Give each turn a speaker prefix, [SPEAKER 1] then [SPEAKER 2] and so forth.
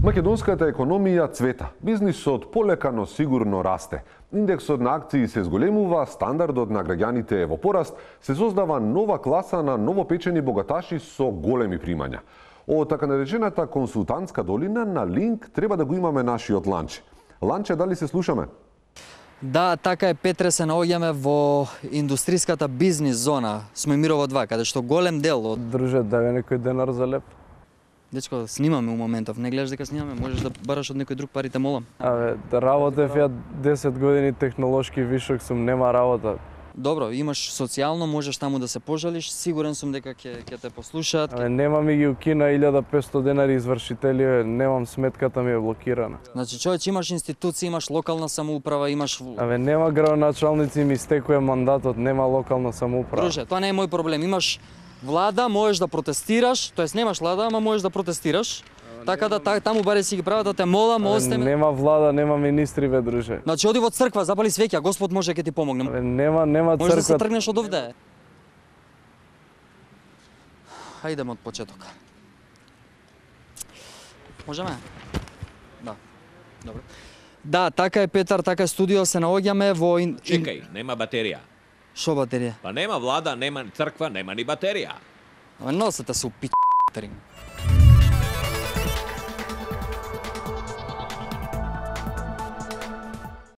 [SPEAKER 1] Македонската економија цвета. Бизнисот полека но сигурно расте. Индексот на акции се зголемува, стандардот на граѓаните е во пораст, се создава нова класа на новопечени богаташи со големи примања. Од така наречената консултантска долина на линк треба да го имаме нашиот Ланче. Ланче, дали се слушаме?
[SPEAKER 2] Да, така е, Петре, се наоѓаме во индустриската бизнис зона, сме Мирово 2, каде што голем дел од...
[SPEAKER 3] Друже, дај некој денар за леп.
[SPEAKER 2] Дечко, снимаме у моментов, не гледаш дека снимаме, можеш да бараш од некој друг пари, те молам.
[SPEAKER 3] Работев ја 10 години технолошки вишок сум, нема работа.
[SPEAKER 2] Добро, имаш социјално, можеш таму да се пожалиш, сигурен сум дека ќе те послушаат.
[SPEAKER 3] Нема ми ги укина 1500 денари извршители, немам сметката ми е блокирана.
[SPEAKER 2] Значи, човече, имаш институции, имаш локална самоуправа, имаш...
[SPEAKER 3] Нема градоначалници, ми стекува мандатот, нема локална самоуправа.
[SPEAKER 2] Друже, тоа не е мој проблем. Имаш влада, можеш да протестираш, тоест немаш влада, ама можеш да протестираш. Така да таму баре си ги прават, да те молам, остеме.
[SPEAKER 3] Нема влада, нема министри, бе, друже.
[SPEAKER 2] Значи оди во црква, запали свеќа, Господ може ќе ти помогне.
[SPEAKER 3] Нема црква.
[SPEAKER 2] Може да се тргнеш од овде. Хајдеме од почеток. Можеме? Да. Добро. Да, така е, Петар, така е, студио, се наоѓаме во...
[SPEAKER 4] Чекај, нема батерија.
[SPEAKER 2] Шо батерија?
[SPEAKER 4] Па нема влада, нема црква, нема ни батерија.
[SPEAKER 2] Ама носете се у пи***терин.